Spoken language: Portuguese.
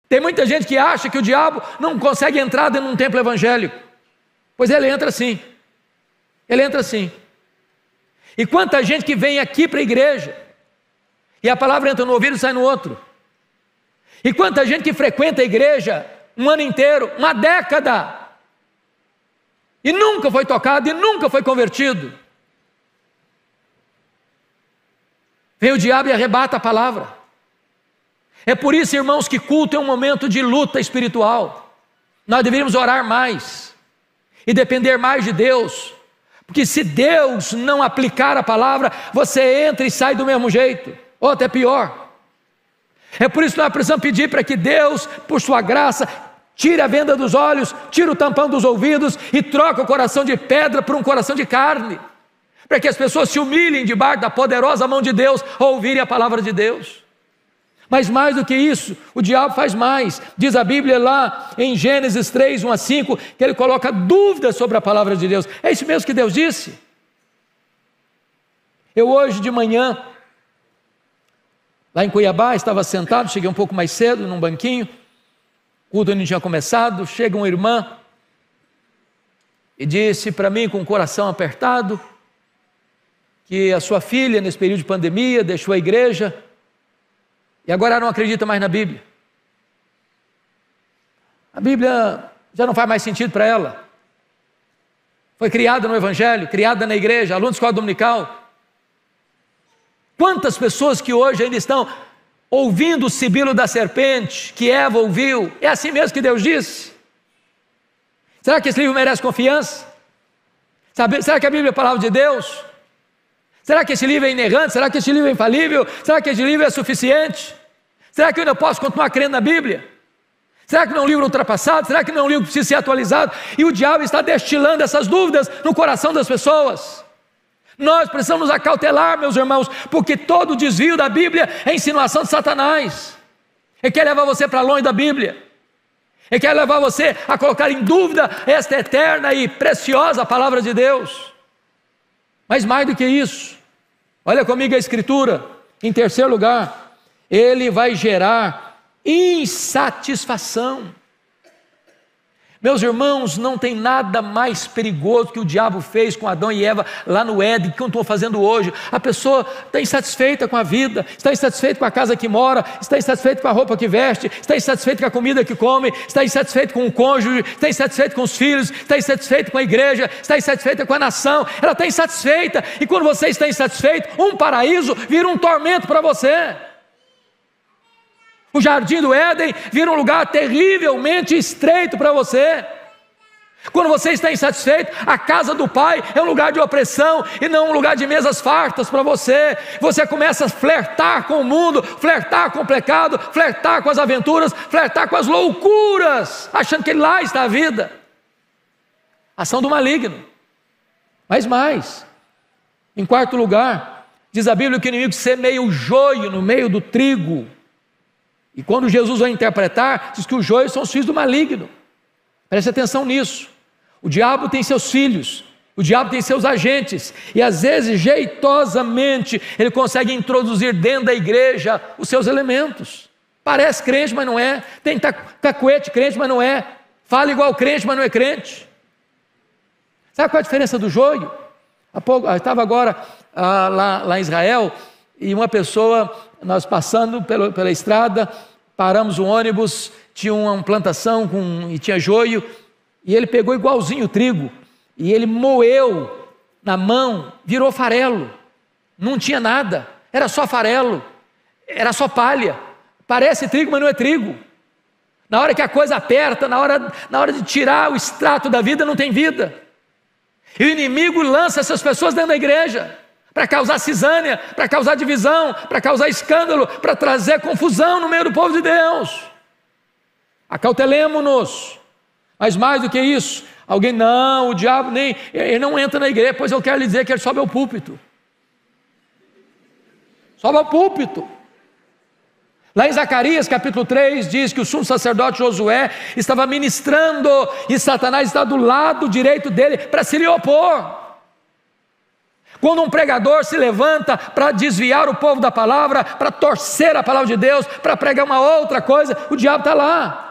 Tem muita gente que acha que o diabo não consegue entrar dentro de um templo evangélico. Pois ele entra sim. Ele entra sim. E quanta gente que vem aqui para a igreja, e a palavra entra no ouvido e sai no outro. E quanta gente que frequenta a igreja um ano inteiro, uma década, e nunca foi tocado, e nunca foi convertido. Vem o diabo e arrebata a palavra. É por isso, irmãos, que culto é um momento de luta espiritual. Nós deveríamos orar mais e depender mais de Deus, porque se Deus não aplicar a palavra, você entra e sai do mesmo jeito, ou até pior. É por isso que nós precisamos pedir para que Deus, por sua graça, tire a venda dos olhos, tire o tampão dos ouvidos e troque o coração de pedra por um coração de carne, para que as pessoas se humilhem debaixo da poderosa mão de Deus ao ouvirem a palavra de Deus. Mas mais do que isso, o diabo faz mais. Diz a Bíblia lá em Gênesis 3, 1 a 5, que ele coloca dúvidas sobre a palavra de Deus. É isso mesmo que Deus disse? Eu hoje de manhã, lá em Cuiabá, estava sentado, cheguei um pouco mais cedo, num banquinho, o culto ainda não tinha começado, chega uma irmã e disse para mim com o coração apertado, que a sua filha, nesse período de pandemia, deixou a igreja, e agora ela não acredita mais na Bíblia. A Bíblia já não faz mais sentido para ela. Foi criada no Evangelho, criada na igreja, aluno de escola dominical. Quantas pessoas que hoje ainda estão ouvindo o sibilo da serpente, que Eva ouviu, é assim mesmo que Deus disse? Será que esse livro merece confiança? Será que a Bíblia é a palavra de Deus? Será que esse livro é inerrante? Será que esse livro é infalível? Será que esse livro é suficiente? Será que eu ainda posso continuar crendo na Bíblia? Será que não é um livro ultrapassado? Será que não é um livro que precisa ser atualizado? E o diabo está destilando essas dúvidas no coração das pessoas. Nós precisamos nos acautelar, meus irmãos, porque todo desvio da Bíblia é insinuação de Satanás. Ele quer levar você para longe da Bíblia. Ele quer levar você a colocar em dúvida esta eterna e preciosa palavra de Deus. Mas mais do que isso, olha comigo a Escritura, em terceiro lugar, ele vai gerar insatisfação. Meus irmãos, não tem nada mais perigoso que o diabo fez com Adão e Eva lá no Éden, que eu estou fazendo hoje. A pessoa está insatisfeita com a vida, está insatisfeita com a casa que mora, está insatisfeita com a roupa que veste, está insatisfeita com a comida que come, está insatisfeita com o cônjuge, está insatisfeita com os filhos, está insatisfeita com a igreja, está insatisfeita com a nação, ela está insatisfeita, e quando você está insatisfeito, um paraíso vira um tormento para você. O jardim do Éden vira um lugar terrivelmente estreito para você. Quando você está insatisfeito, a casa do Pai é um lugar de opressão e não um lugar de mesas fartas para você. Você começa a flertar com o mundo, flertar com o pecado, flertar com as aventuras, flertar com as loucuras, achando que lá está a vida. Ação do maligno. Mas mais, em quarto lugar, diz a Bíblia que o inimigo semeia o joio no meio do trigo. E quando Jesus vai interpretar, diz que os joios são os filhos do maligno. Preste atenção nisso. O diabo tem seus filhos, o diabo tem seus agentes, e às vezes, jeitosamente, ele consegue introduzir dentro da igreja os seus elementos. Parece crente, mas não é. Tem cacuete crente, mas não é. Fala igual crente, mas não é crente. Sabe qual é a diferença do joio? Eu estava agora lá em Israel, e uma pessoa, nós passando pela estrada, paramos o ônibus, tinha uma plantação e tinha joio, e ele pegou igualzinho o trigo, e ele moeu na mão, virou farelo, não tinha nada, era só farelo, era só palha, parece trigo, mas não é trigo. Na hora que a coisa aperta, na hora de tirar o extrato da vida, não tem vida. E o inimigo lança essas pessoas dentro da igreja, para causar cisânia, para causar divisão, para causar escândalo, para trazer confusão no meio do povo de Deus. Acautelemo-nos. Mas mais do que isso, o diabo ele não entra na igreja, pois eu quero lhe dizer que ele sobe ao púlpito. Sobe ao púlpito. Lá em Zacarias capítulo 3 diz que o sumo sacerdote Josué estava ministrando e Satanás está do lado direito dele para se lhe opor. Quando um pregador se levanta para desviar o povo da palavra, para torcer a palavra de Deus, para pregar uma outra coisa, o diabo está lá.